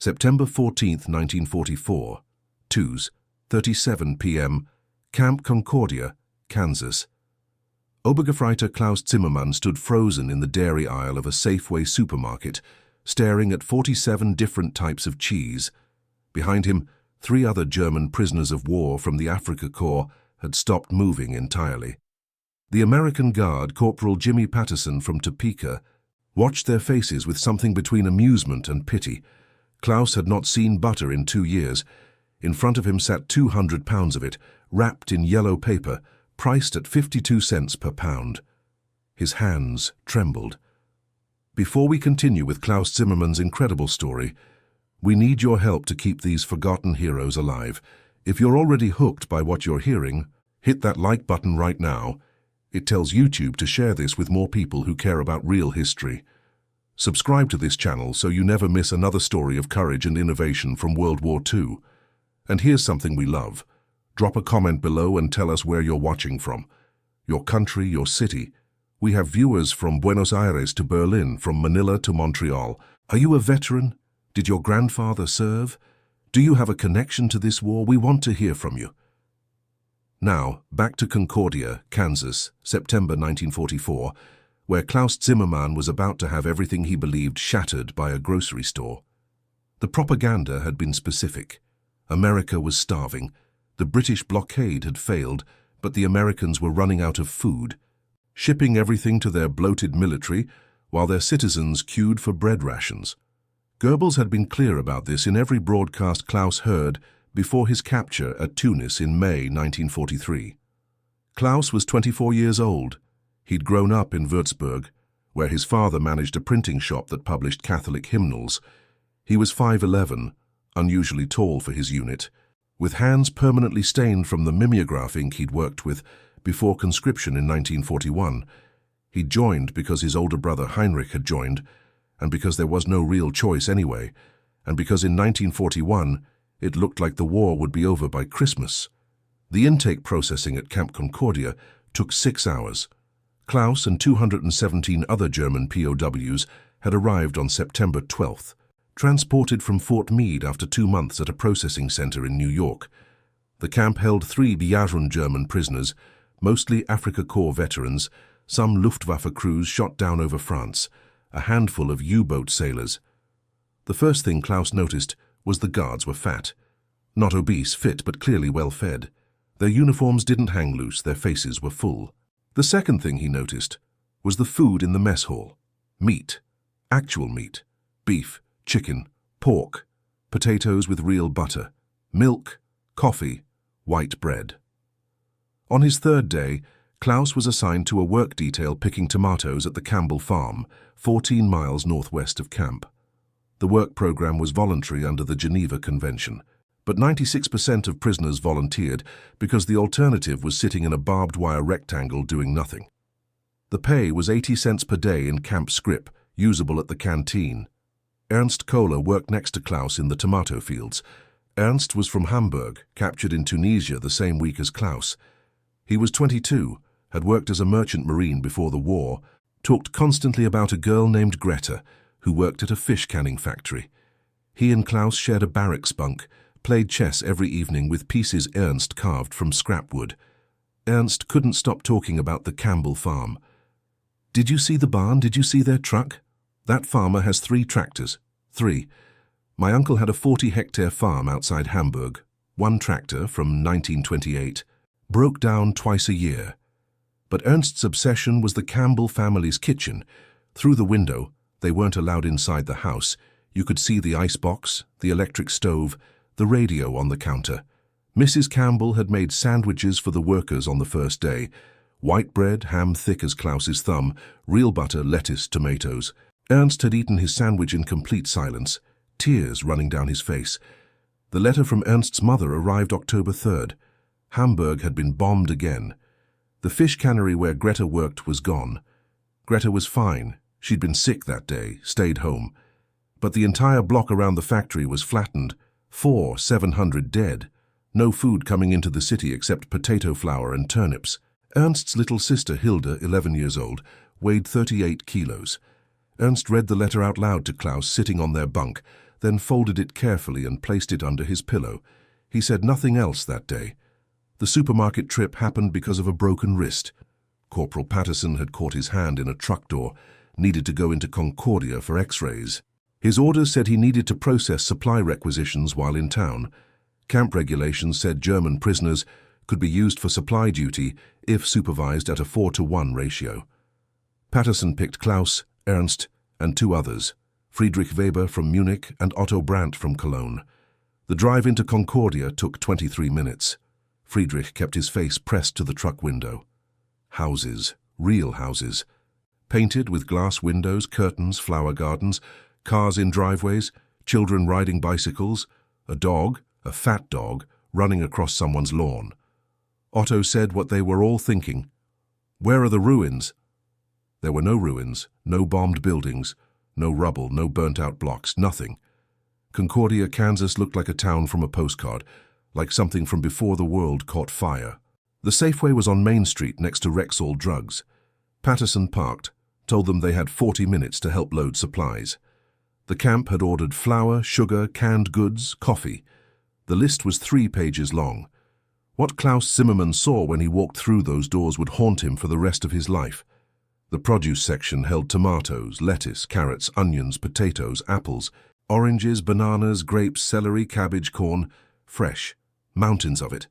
September 14, 1944, POWs, 37 p.m., Camp Concordia, Kansas. Obergefreiter Klaus Zimmermann stood frozen in the dairy aisle of a Safeway supermarket, staring at 47 different types of cheese. Behind him, 3 other German prisoners of war from the Afrika Korps had stopped moving entirely. The American guard, Corporal Jimmy Patterson from Topeka, watched their faces with something between amusement and pity. Klaus had not seen butter in 2 years. In front of him sat 200 pounds of it, wrapped in yellow paper, priced at 52 cents per pound. His hands trembled. Before we continue with Klaus Zimmermann's incredible story, we need your help to keep these forgotten heroes alive. If you're already hooked by what you're hearing, hit that like button right now. It tells YouTube to share this with more people who care about real history. Subscribe to this channel so you never miss another story of courage and innovation from World War II. And here's something we love. Drop a comment below and tell us where you're watching from. Your country, your city. We have viewers from Buenos Aires to Berlin, from Manila to Montreal. Are you a veteran? Did your grandfather serve? Do you have a connection to this war? We want to hear from you. Now, back to Concordia, Kansas, September 1944, where Klaus Zimmermann was about to have everything he believed shattered by a grocery store. The propaganda had been specific. America was starving. The British blockade had failed, but the Americans were running out of food, shipping everything to their bloated military while their citizens queued for bread rations. Goebbels had been clear about this in every broadcast Klaus heard before his capture at Tunis in May 1943. Klaus was 24 years old. He'd grown up in Würzburg, where his father managed a printing shop that published Catholic hymnals. He was 5'11", unusually tall for his unit, with hands permanently stained from the mimeograph ink he'd worked with before conscription in 1941. He'd joined because his older brother Heinrich had joined, and because there was no real choice anyway, and because in 1941 it looked like the war would be over by Christmas. The intake processing at Camp Concordia took 6 hours. Klaus and 217 other German POWs had arrived on September 12th, transported from Fort Meade after 2 months at a processing center in New York. The camp held 3 Bejarun German prisoners, mostly Afrika Korps veterans, some Luftwaffe crews shot down over France, a handful of U-boat sailors. The first thing Klaus noticed was the guards were fat. Not obese, fit, but clearly well-fed. Their uniforms didn't hang loose, their faces were full. The second thing he noticed was the food in the mess hall. Meat. Actual meat. Beef, chicken, pork, potatoes with real butter, milk, coffee, white bread. On his 3rd day, Klaus was assigned to a work detail picking tomatoes at the Campbell Farm, 14 miles northwest of camp. The work program was voluntary under the Geneva Convention, but 96% of prisoners volunteered because the alternative was sitting in a barbed wire rectangle doing nothing. The pay was 80 cents per day in camp scrip, usable at the canteen. Ernst Kohler worked next to Klaus in the tomato fields. Ernst was from Hamburg, captured in Tunisia the same week as Klaus. He was 22, had worked as a merchant marine before the war, talked constantly about a girl named Greta, who worked at a fish canning factory. He and Klaus shared a barracks bunk, played chess every evening with pieces Ernst carved from scrap wood. Ernst couldn't stop talking about the Campbell farm. "Did you see the barn? Did you see their truck? That farmer has 3 tractors. 3. My uncle had a 40-hectare farm outside Hamburg. 1 tractor from 1928. Broke down twice a year." But Ernst's obsession was the Campbell family's kitchen. Through the window, they weren't allowed inside the house. You could see the icebox, the electric stove, the radio on the counter. Mrs. Campbell had made sandwiches for the workers on the first day. White bread, ham thick as Klaus's thumb, real butter, lettuce, tomatoes. Ernst had eaten his sandwich in complete silence, tears running down his face. The letter from Ernst's mother arrived October 3rd. Hamburg had been bombed again. The fish cannery where Greta worked was gone. Greta was fine. She'd been sick that day, stayed home. But the entire block around the factory was flattened. 700 dead. No food coming into the city except potato flour and turnips. Ernst's little sister Hilda, 11 years old, weighed 38 kilos. Ernst read the letter out loud to Klaus sitting on their bunk, then folded it carefully and placed it under his pillow. He said nothing else that day. The supermarket trip happened because of a broken wrist. Corporal Patterson had caught his hand in a truck door, needed to go into Concordia for x-rays. His orders said he needed to process supply requisitions while in town. Camp regulations said German prisoners could be used for supply duty if supervised at a 4-to-1 ratio. Patterson picked Klaus, Ernst, and 2 others, Friedrich Weber from Munich and Otto Brandt from Cologne. The drive into Concordia took 23 minutes. Friedrich kept his face pressed to the truck window. Houses, real houses, painted with glass windows, curtains, flower gardens, cars in driveways, children riding bicycles, a dog, a fat dog, running across someone's lawn. Otto said what they were all thinking. Where are the ruins? There were no ruins, no bombed buildings, no rubble, no burnt-out blocks, nothing. Concordia, Kansas looked like a town from a postcard, like something from before the world caught fire. The Safeway was on Main Street next to Rexall Drugs. Patterson parked, told them they had 40 minutes to help load supplies. The camp had ordered flour, sugar, canned goods, coffee. The list was 3 pages long. What Klaus Zimmermann saw when he walked through those doors would haunt him for the rest of his life. The produce section held tomatoes, lettuce, carrots, onions, potatoes, apples, oranges, bananas, grapes, celery, cabbage, corn, fresh, mountains of it.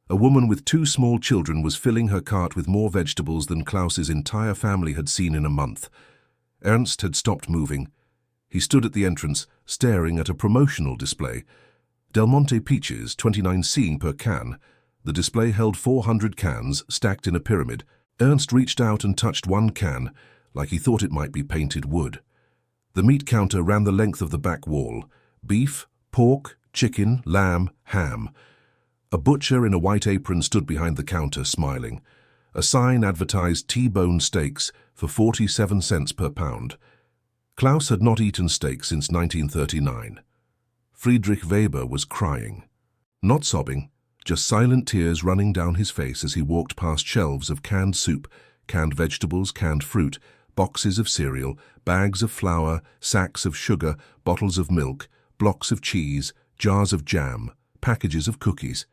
A woman with 2 small children was filling her cart with more vegetables than Klaus's entire family had seen in a month. Ernst had stopped moving. He stood at the entrance, staring at a promotional display. Del Monte peaches, 29 per can. The display held 400 cans, stacked in a pyramid. Ernst reached out and touched one can, like he thought it might be painted wood. The meat counter ran the length of the back wall. Beef, pork, chicken, lamb, ham. A butcher in a white apron stood behind the counter, smiling. A sign advertised T-bone steaks for 47 cents per pound. Klaus had not eaten steak since 1939. Friedrich Weber was crying. Not sobbing, just silent tears running down his face as he walked past shelves of canned soup, canned vegetables, canned fruit, boxes of cereal, bags of flour, sacks of sugar, bottles of milk, blocks of cheese, jars of jam, packages of cookies.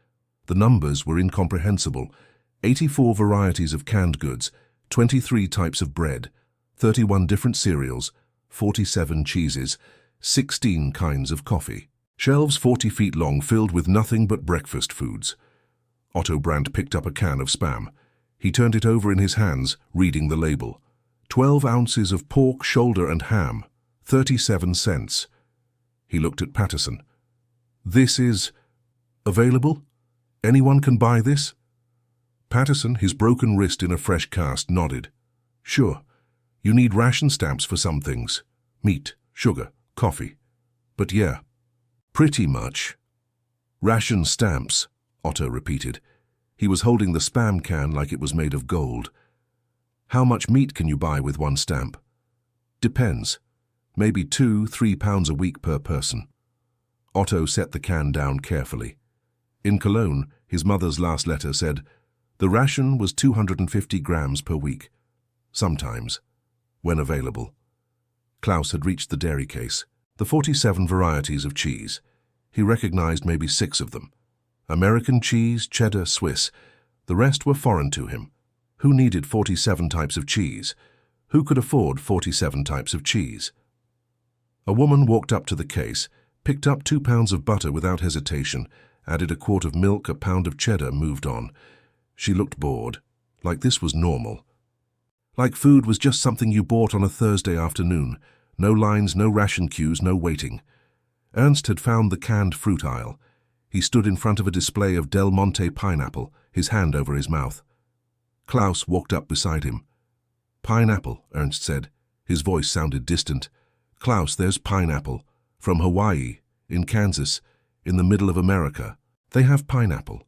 The numbers were incomprehensible. 84 varieties of canned goods, 23 types of bread, 31 different cereals, 47 cheeses, 16 kinds of coffee. Shelves 40 feet long filled with nothing but breakfast foods. Otto Brandt picked up a can of Spam. He turned it over in his hands, reading the label. 12 ounces of pork, shoulder and ham, 37 cents. He looked at Patterson. This is available? Anyone can buy this? Patterson, his broken wrist in a fresh cast, nodded. Sure. You need ration stamps for some things. Meat, sugar, coffee. But yeah, pretty much. Ration stamps, Otto repeated. He was holding the Spam can like it was made of gold. How much meat can you buy with one stamp? Depends. Maybe 2-3 pounds a week per person. Otto set the can down carefully. In Cologne, his mother's last letter said, the ration was 250 grams per week. Sometimes, when available. Klaus had reached the dairy case, the 47 varieties of cheese. He recognized maybe 6 of them. American cheese, cheddar, Swiss. The rest were foreign to him. Who needed 47 types of cheese? Who could afford 47 types of cheese? A woman walked up to the case, picked up 2 pounds of butter without hesitation, added a quart of milk, a pound of cheddar, moved on. She looked bored, like this was normal. Like food was just something you bought on a Thursday afternoon. No lines, no ration queues, no waiting. Ernst had found the canned fruit aisle. He stood in front of a display of Del Monte pineapple, his hand over his mouth. Klaus walked up beside him. Pineapple, Ernst said. His voice sounded distant. Klaus, there's pineapple. From Hawaii, in Kansas, in the middle of America. They have pineapple.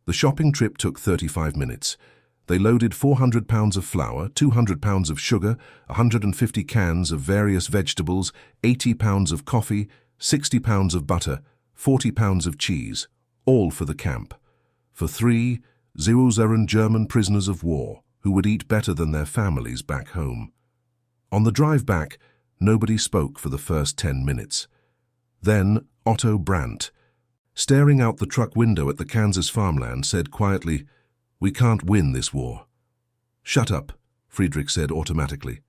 The shopping trip took 35 minutes. They loaded 400 pounds of flour, 200 pounds of sugar, 150 cans of various vegetables, 80 pounds of coffee, 60 pounds of butter, 40 pounds of cheese, all for the camp. For 3 Zero-Zeren German prisoners of war who would eat better than their families back home. On the drive back, nobody spoke for the first 10 minutes. Then Otto Brandt, staring out the truck window at the Kansas farmland, said quietly, "We can't win this war." "Shut up," Friedrich said automatically,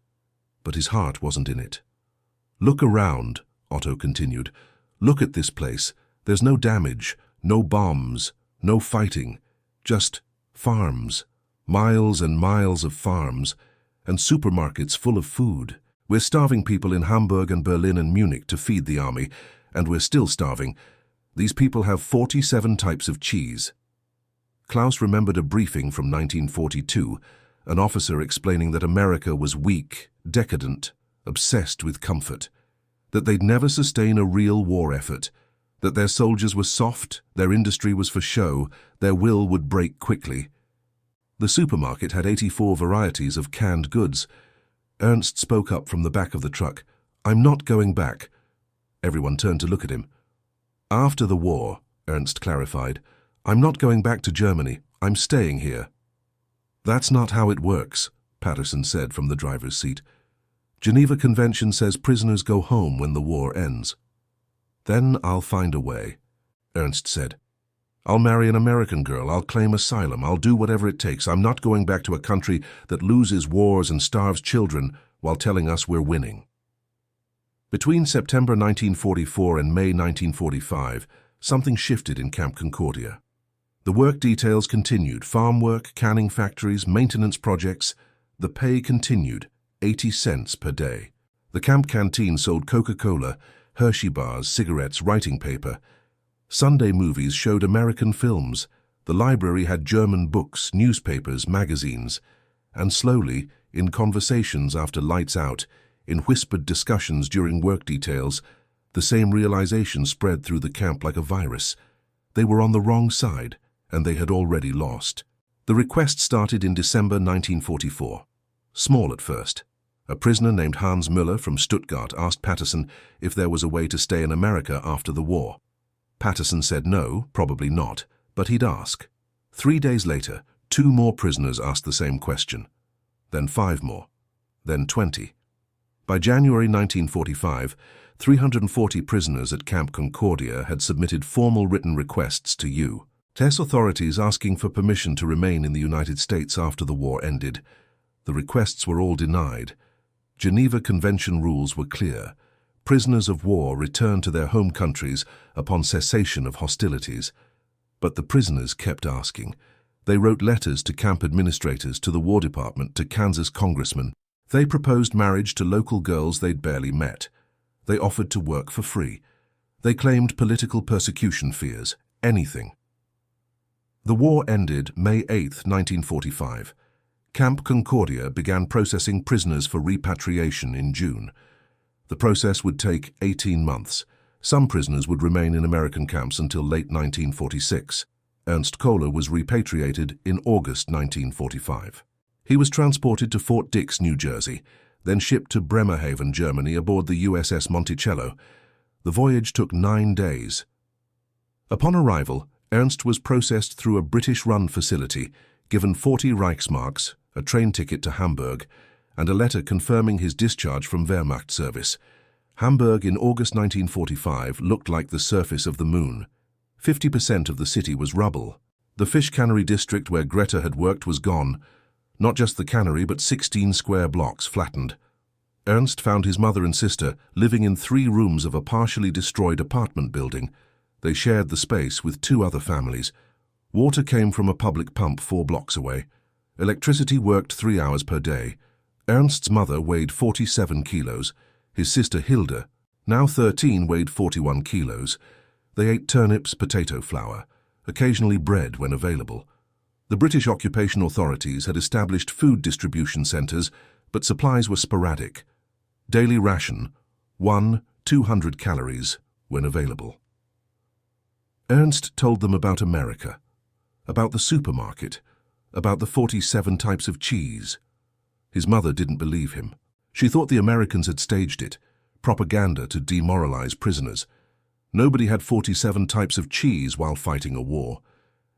but his heart wasn't in it. "Look around," Otto continued. "Look at this place. There's no damage, no bombs, no fighting, just farms, miles and miles of farms, and supermarkets full of food. We're starving people in Hamburg and Berlin and Munich to feed the army, and we're still starving. These people have 47 types of cheese." Klaus remembered a briefing from 1942, an officer explaining that America was weak, decadent, obsessed with comfort, that they'd never sustain a real war effort, that their soldiers were soft, their industry was for show, their will would break quickly. The supermarket had 84 varieties of canned goods. Ernst spoke up from the back of the truck. "I'm not going back." Everyone turned to look at him. "After the war," Ernst clarified, "I'm not going back to Germany. I'm staying here." "That's not how it works," Patterson said from the driver's seat. "Geneva Convention says prisoners go home when the war ends." "Then I'll find a way," Ernst said. "I'll marry an American girl, I'll claim asylum, I'll do whatever it takes. I'm not going back to a country that loses wars and starves children while telling us we're winning." Between September 1944 and May 1945, something shifted in Camp Concordia. The work details continued: farm work, canning factories, maintenance projects. The pay continued, 80 cents per day. The camp canteen sold Coca-Cola, Hershey bars, cigarettes, writing paper. Sunday movies showed American films. The library had German books, newspapers, magazines. And slowly, in conversations after lights out, in whispered discussions during work details, the same realization spread through the camp like a virus. They were on the wrong side, and they had already lost. The request started in December 1944. Small at first. A prisoner named Hans Müller from Stuttgart asked Patterson if there was a way to stay in America after the war. Patterson said no, probably not, but he'd ask. 3 days later, 2 more prisoners asked the same question. Then 5 more. Then 20. By January 1945, 340 prisoners at Camp Concordia had submitted formal written requests to U.S. authorities asking for permission to remain in the United States after the war ended. The requests were all denied. Geneva Convention rules were clear. Prisoners of war returned to their home countries upon cessation of hostilities. But the prisoners kept asking. They wrote letters to camp administrators, to the War Department, to Kansas congressmen. They proposed marriage to local girls they'd barely met. They offered to work for free. They claimed political persecution fears, anything. The war ended May 8, 1945. Camp Concordia began processing prisoners for repatriation in June. The process would take 18 months. Some prisoners would remain in American camps until late 1946. Ernst Kohler was repatriated in August 1945. He was transported to Fort Dix, New Jersey, then shipped to Bremerhaven, Germany, aboard the USS Monticello. The voyage took 9 days. Upon arrival, Ernst was processed through a British-run facility, given 40 Reichsmarks, a train ticket to Hamburg, and a letter confirming his discharge from Wehrmacht service. Hamburg in August 1945 looked like the surface of the moon. 50% of the city was rubble. The fish cannery district where Greta had worked was gone. Not just the cannery, but 16 square blocks flattened. Ernst found his mother and sister living in 3 rooms of a partially destroyed apartment building. They shared the space with 2 other families. Water came from a public pump 4 blocks away. Electricity worked 3 hours per day. Ernst's mother weighed 47 kilos. His sister Hilda, now 13, weighed 41 kilos. They ate turnips, potato flour, occasionally bread when available. The British occupation authorities had established food distribution centres, but supplies were sporadic. Daily ration, 200 calories, when available. Ernst told them about America, about the supermarket, about the 47 types of cheese. His mother didn't believe him. She thought the Americans had staged it, propaganda to demoralize prisoners. Nobody had 47 types of cheese while fighting a war.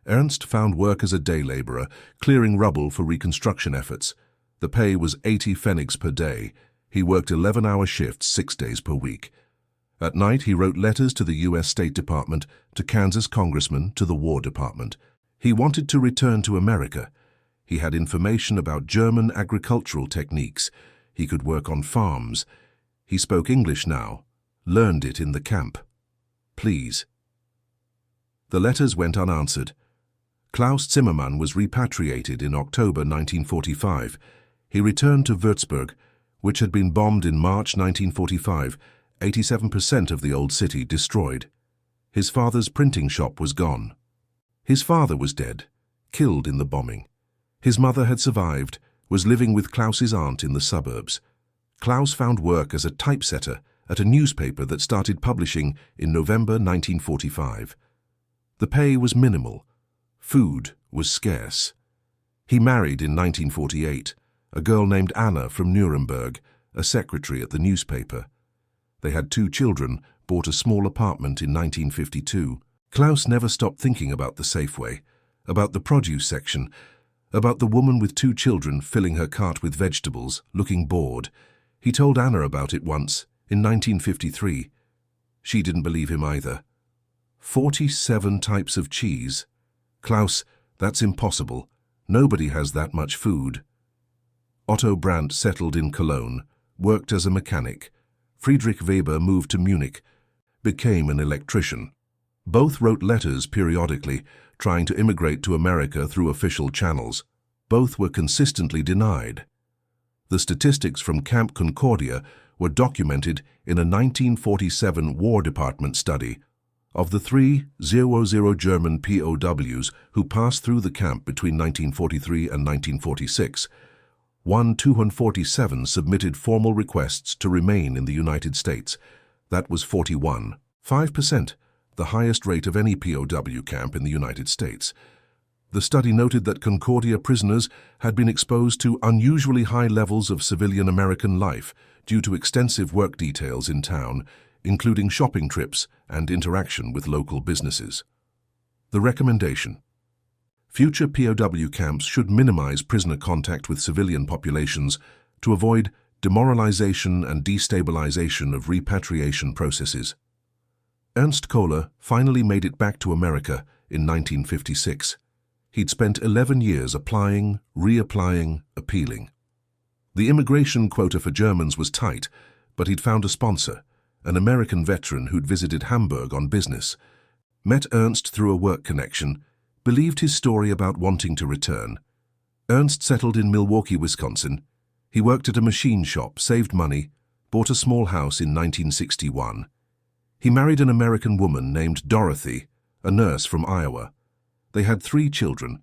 Ernst found work as a day laborer, clearing rubble for reconstruction efforts. The pay was 80 pfennigs per day. He worked 11-hour shifts 6 days per week. At night, he wrote letters to the U.S. State Department, to Kansas congressmen, to the War Department. He wanted to return to America. He had information about German agricultural techniques. He could work on farms. He spoke English now, learned it in the camp. Please. The letters went unanswered. Klaus Zimmermann was repatriated in October 1945. He returned to Würzburg, which had been bombed in March 1945, 87% of the old city destroyed. His father's printing shop was gone. His father was dead, killed in the bombing. His mother had survived, was living with Klaus's aunt in the suburbs. Klaus found work as a typesetter at a newspaper that started publishing in November 1945. The pay was minimal. Food was scarce. He married in 1948, a girl named Anna from Nuremberg, a secretary at the newspaper. They had 2 children, bought a small apartment in 1952. Klaus never stopped thinking about the Safeway, about the produce section, about the woman with 2 children filling her cart with vegetables, looking bored. He told Anna about it once, in 1953. She didn't believe him either. 47 types of cheese. Klaus, that's impossible. Nobody has that much food. Otto Brandt settled in Cologne, worked as a mechanic. Friedrich Weber moved to Munich, became an electrician. Both wrote letters periodically, trying to immigrate to America through official channels. Both were consistently denied. The statistics from Camp Concordia were documented in a 1947 War Department study. Of the 300 German POWs who passed through the camp between 1943 and 1946, 247 submitted formal requests to remain in the United States. That was 41, 5%, the highest rate of any POW camp in the United States. The study noted that Concordia prisoners had been exposed to unusually high levels of civilian American life due to extensive work details in town, including shopping trips and interaction with local businesses. The recommendation: future POW camps should minimize prisoner contact with civilian populations to avoid demoralization and destabilization of repatriation processes. Ernst Kohler finally made it back to America in 1956. He'd spent 11 years applying, reapplying, appealing. The immigration quota for Germans was tight, but he'd found a sponsor, an American veteran who'd visited Hamburg on business, met Ernst through a work connection, believed his story about wanting to return. Ernst settled in Milwaukee, Wisconsin. He worked at a machine shop, saved money, bought a small house in 1961. He married an American woman named Dorothy, a nurse from Iowa. They had 3 children.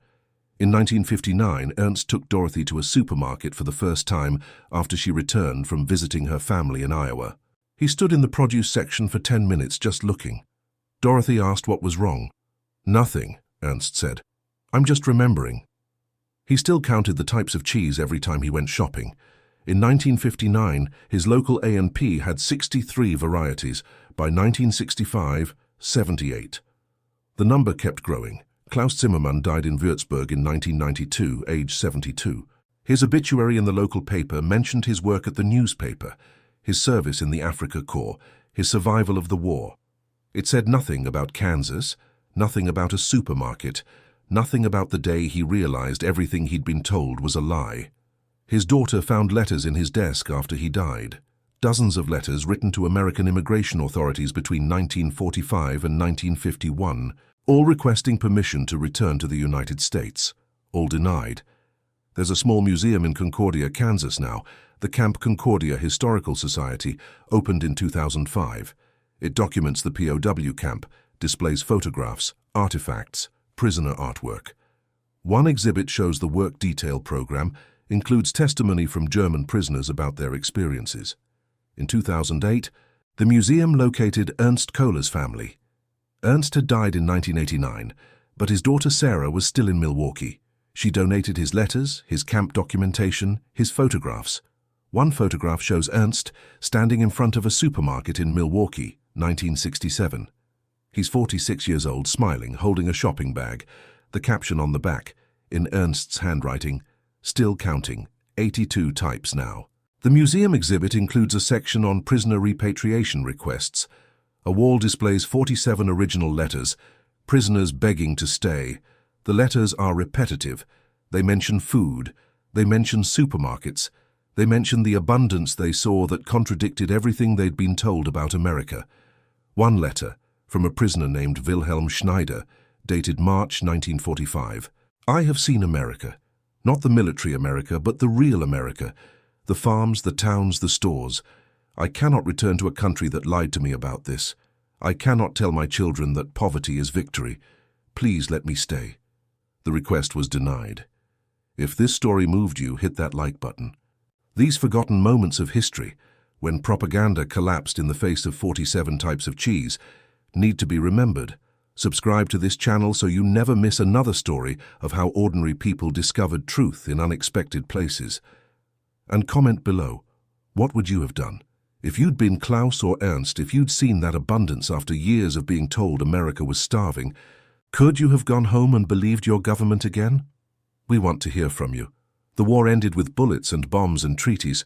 In 1959, Ernst took Dorothy to a supermarket for the first time after she returned from visiting her family in Iowa. He stood in the produce section for 10 minutes just looking. Dorothy asked what was wrong. "Nothing," Ernst said. "I'm just remembering." He still counted the types of cheese every time he went shopping. In 1959, his local A&P had 63 varieties. By 1965, 78. The number kept growing. Klaus Zimmermann died in Würzburg in 1992, aged 72. His obituary in the local paper mentioned his work at the newspaper, his service in the Afrika Korps, his survival of the war. It said nothing about Kansas, nothing about a supermarket, nothing about the day he realized everything he'd been told was a lie. His daughter found letters in his desk after he died. Dozens of letters written to American immigration authorities between 1945 and 1951, all requesting permission to return to the United States, all denied. There's a small museum in Concordia, Kansas now, the Camp Concordia Historical Society, opened in 2005. It documents the POW camp, displays photographs, artifacts, prisoner artwork. One exhibit shows the work detail program, includes testimony from German prisoners about their experiences. In 2008, the museum located Ernst Kohler's family. Ernst had died in 1989, but his daughter Sarah was still in Milwaukee. She donated his letters, his camp documentation, his photographs. One photograph shows Ernst standing in front of a supermarket in Milwaukee, 1967. He's 46 years old, smiling, holding a shopping bag. The caption on the back, in Ernst's handwriting, "Still counting, 82 types now." The museum exhibit includes a section on prisoner repatriation requests, A wall displays 47 original letters, prisoners begging to stay. The letters are repetitive. They mention food. They mention supermarkets. They mention the abundance they saw that contradicted everything they'd been told about America. One letter, from a prisoner named Wilhelm Schneider, dated March 1945. I have seen America. Not the military America, but the real America. The farms, the towns, the stores. I cannot return to a country that lied to me about this. I cannot tell my children that poverty is victory. Please let me stay. The request was denied. If this story moved you, hit that like button. These forgotten moments of history, when propaganda collapsed in the face of 47 types of cheese, need to be remembered. Subscribe to this channel so you never miss another story of how ordinary people discovered truth in unexpected places. And comment below, what would you have done? If you'd been Klaus or Ernst, if you'd seen that abundance after years of being told America was starving, could you have gone home and believed your government again? We want to hear from you. The war ended with bullets and bombs and treaties,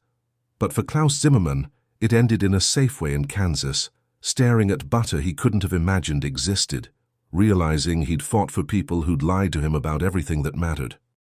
but for Klaus Zimmermann, it ended in a Safeway in Kansas, staring at butter he couldn't have imagined existed, realizing he'd fought for people who'd lied to him about everything that mattered.